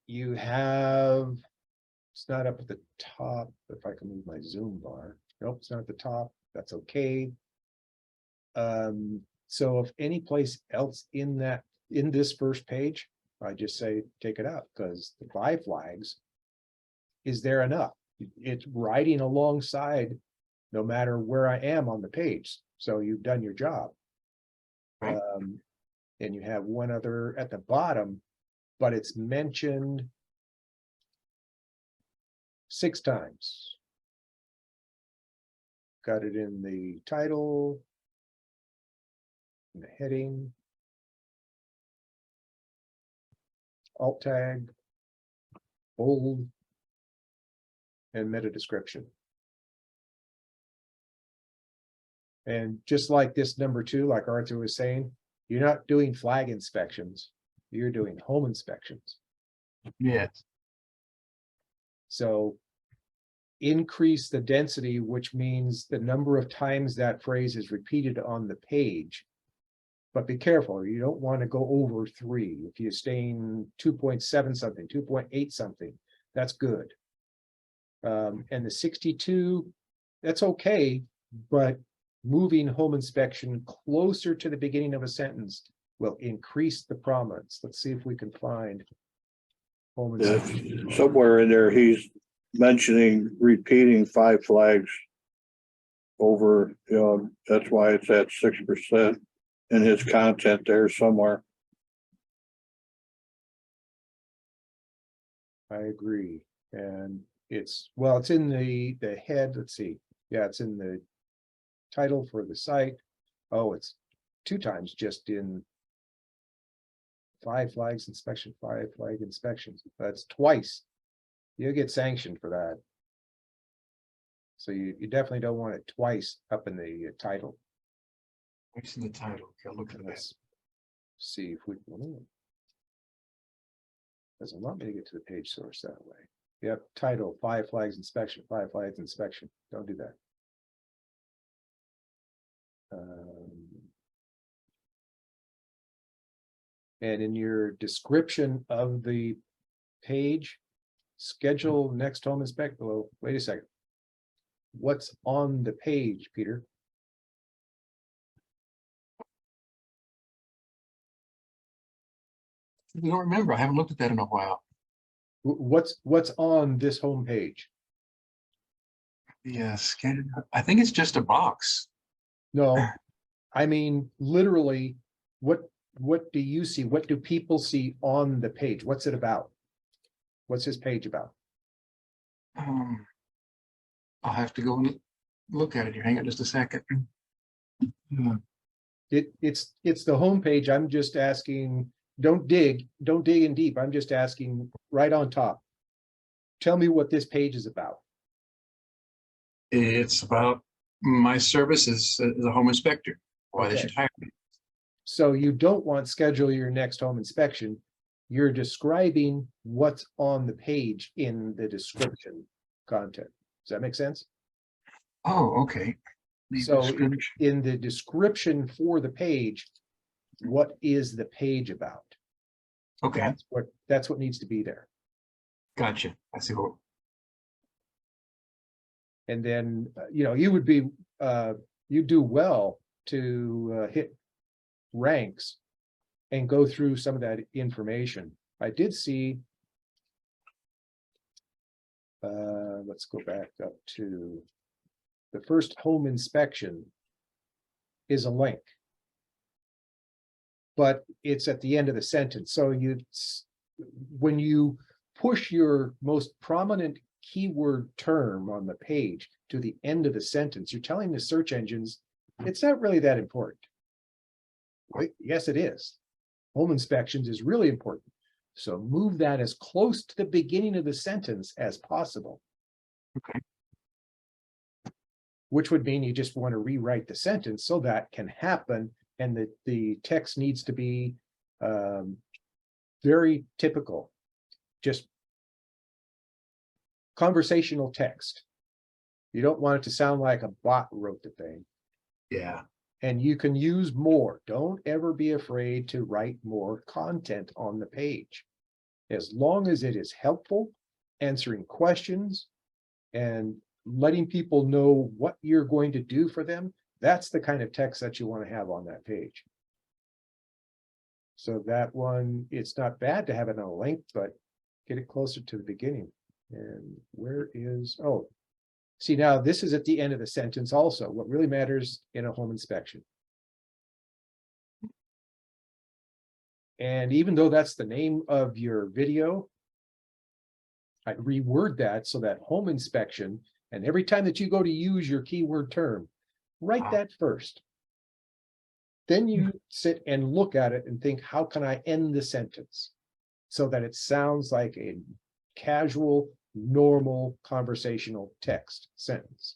You have, it's not up at the top, if I can move my zoom bar. Nope, it's not at the top. That's okay. So if any place else in this first page, I just say, take it out, because the 5 flags is there enough. It's writing alongside no matter where I am on the page. So you've done your job. Right. And you have one other at the bottom, but it's mentioned 6 times. Got it in the title, in the heading, alt tag, bold, and meta description. And just like this number 2, like Arthur was saying, you're not doing flag inspections, you're doing home inspections. Yes. So increase the density, which means the number of times that phrase is repeated on the page. But be careful, you don't want to go over 3. If you're staying 2.7 something, 2.8 something, that's good. And the 62, that's okay, but moving home inspection closer to the beginning of a sentence will increase the prominence. Let's see if we can find home inspection. Somewhere in there, he's mentioning repeating 5 flags over, that's why it's at 6% in his content there somewhere. I agree. And it's, well, it's in the head. Let's see. Yeah, it's in the title for the site. Oh, it's 2 times just in 5 flags inspection, 5 flag inspections. That's twice. You'll get sanctioned for that. So you definitely don't want it twice up in the title. What's in the title? Okay, I'll look at that. Let's see if we can. Doesn't want me to get to the page source that way. Yep, title, 5 flags inspection, 5 flags inspection. Don't do that. And in your description of the page, schedule next home inspect. Well, wait a second. What's on the page, Peter? I don't remember. I haven't looked at that in a while. What's on this home page? Yes, I think it's just a box. No, I mean, literally, what do you see? What do people see on the page? What's it about? What's this page about? I'll have to go and look at it here. Hang on just a second. It's the home page. I'm just asking, don't dig in deep. I'm just asking right on top. Tell me what this page is about. It's about my service as a home inspector. Why they Okay. should hire me. So you don't want schedule your next home inspection. You're describing what's on the page in the description content. Does that make sense? Oh, okay. The So description. in the description for the page, what is the page about? Okay, That's what needs to be there. gotcha. I see what. And then, you would be, you do well to hit ranks and go through some of that information. I did see, let's go back up to the first home inspection is a link, but it's at the end of the sentence. So when you push your most prominent keyword term on the page to the end of the sentence, you're telling the search engines it's not really that important. Well, yes, it is. Home inspections is really important. So move that as close to the beginning of the sentence as possible. Okay. Which would mean you just want to rewrite the sentence so that can happen, and the text needs to be very typical, just conversational text. You don't want it to sound like a bot wrote the thing. Yeah. And you can use more. Don't ever be afraid to write more content on the page. As long as it is helpful, answering questions, and letting people know what you're going to do for them, that's the kind of text that you want to have on that page. So that one, it's not bad to have it on a length, but get it closer to the beginning. And where is, oh, see now this is at the end of the sentence also, what really matters in a home inspection. And even though that's the name of your video, I'd reword that so that home inspection, and every time that you go to use your keyword term, write that first. Then you sit and look at it and think, how can I end the sentence? So that it sounds like a casual, normal conversational text sentence.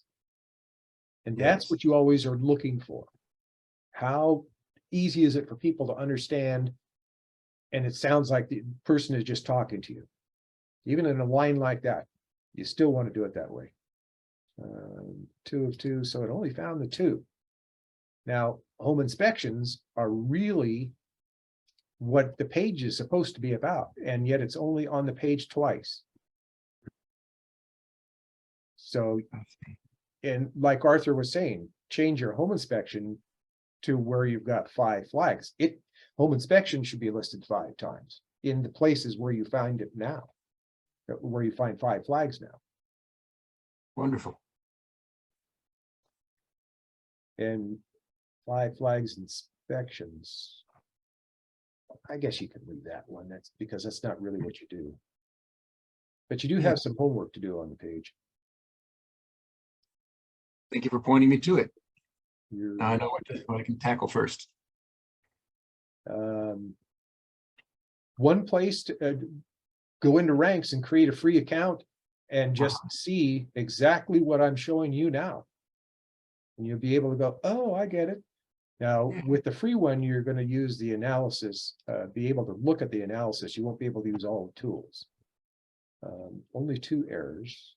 And that's Yes. what you always are looking for. How easy is it for people to understand? And it sounds like the person is just talking to you. Even in a line like that, you still want to do it that way. 2 of 2, so it only found the 2. Now, home inspections are really what the page is supposed to be about, and yet it's only on the page twice. So, and like Arthur was saying, change your home inspection to where you've got 5 flags. Home inspection should be listed 5 times in the places where you find it now, where you find 5 flags now. Wonderful. And 5 flags inspections. I guess you can leave that one. That's because that's not really what you do. But you do have some homework to do on the page. Thank you for pointing me to it. You're, Now I know what I can tackle first. one place to go into ranks and create a free account and just see exactly what I'm showing you now. And you'll be able to go, oh, I get it. Now, with the free one, you're going to use the analysis, be able to look at the analysis. You won't be able to use all the tools. Only 2 errors.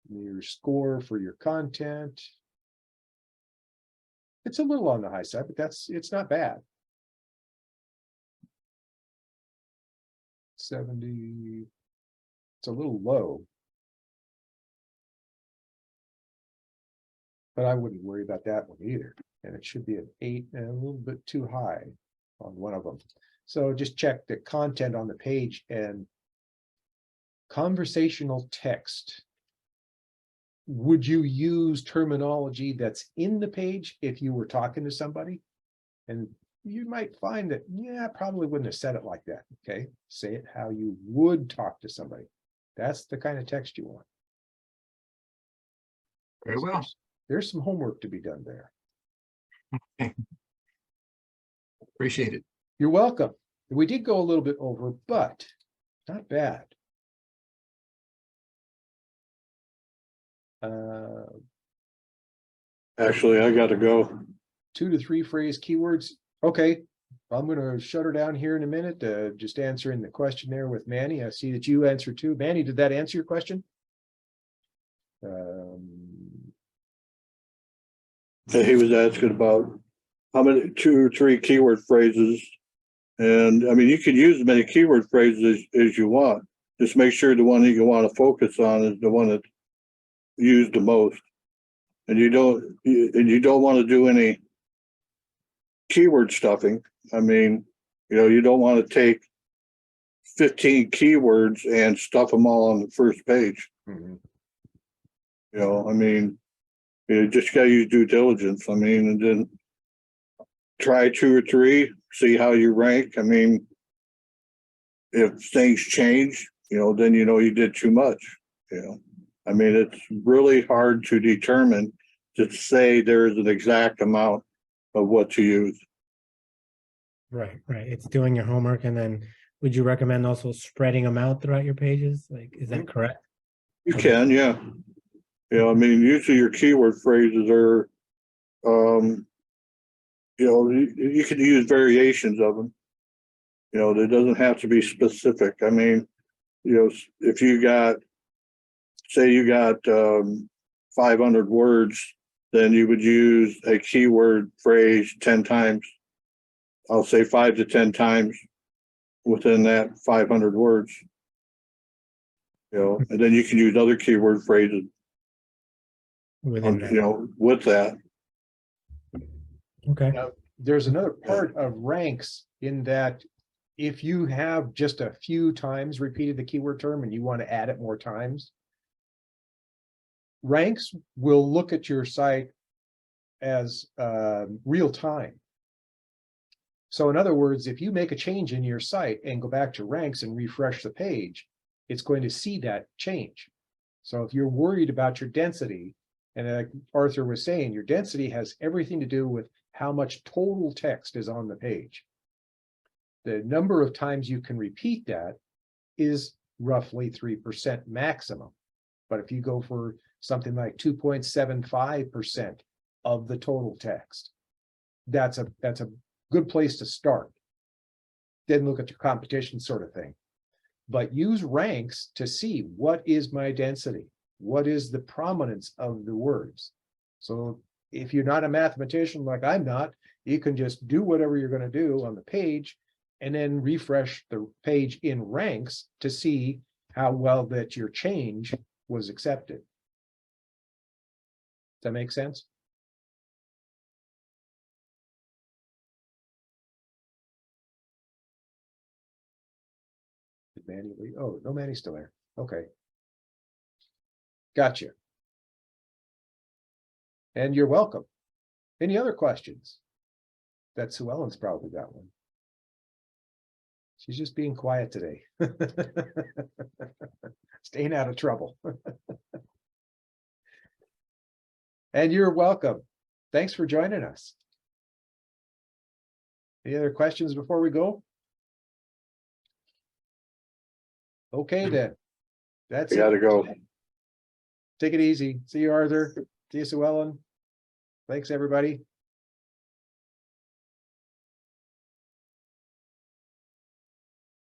Your score for your content. It's a little on the high side, but it's not bad. 70. It's a little low. But I wouldn't worry about that one either. And it should be an 8 and a little bit too high on one of them. So just check the content on the page and conversational text. Would you use terminology that's in the page if you were talking to somebody? And you might find that, yeah, I probably wouldn't have said it like that. Okay, say it how you would talk to somebody. That's the kind of text you want. Very well. There's some homework to be done there. Appreciate it. You're welcome. We did go a little bit over, but not bad. Actually, I gotta go. 2 to 3 phrase keywords. Okay, I'm going to shut her down here in a minute. Just answering the question there with Manny. I see that you answered too. Manny, did that answer your question? He was asking about how many 2 or 3 keyword phrases. And I mean, you can use as many keyword phrases as you want. Just make sure the one that you want to focus on is the one that's used the most. And you don't want to do any keyword stuffing. I mean, you don't want to take 15 keywords and stuff them all on the first page. Mm-hmm. I mean, you just got to use due diligence. I mean, and then try 2 or 3, see how you rank. I mean, if things change, then you did too much. I mean, it's really hard to determine to say there's an exact amount of what to use. Right. It's doing your homework, and then would you recommend also spreading them out throughout your pages? Like, is that correct? You can, yeah. I mean, usually your keyword phrases are, you can use variations of them. There doesn't have to be specific. I mean, if you got, say you got 500 words, then you would use a keyword phrase 10 times. I'll say 5 to 10 times within that 500 words. And then you can use other keyword phrases Within that. with that. Okay. Now, there's another part of ranks in that if you have just a few times repeated the keyword term and you want to add it more times, ranks will look at your site as real time. So in other words, if you make a change in your site and go back to ranks and refresh the page, it's going to see that change. So if you're worried about your density, and like Arthur was saying, your density has everything to do with how much total text is on the page. The number of times you can repeat that is roughly 3% maximum. But if you go for something like 2.75% of the total text, that's a good place to start. Then look at your competition sort of thing. But use ranks to see what is my density, what is the prominence of the words. So if you're not a mathematician like I'm not, you can just do whatever you're going to do on the page and then refresh the page in ranks to see how well that your change was accepted. Does that make sense? Did Manny leave? Oh, no, Manny's still there. Okay. Gotcha. And you're welcome. Any other questions? That Sue Ellen's probably got one. She's just being quiet today. Staying out of trouble. And you're welcome. Thanks for joining us. Any other questions before we go? Okay, then. That's I gotta it. go. Take it easy. See you, Arthur. See you, Sue Ellen. Thanks, everybody.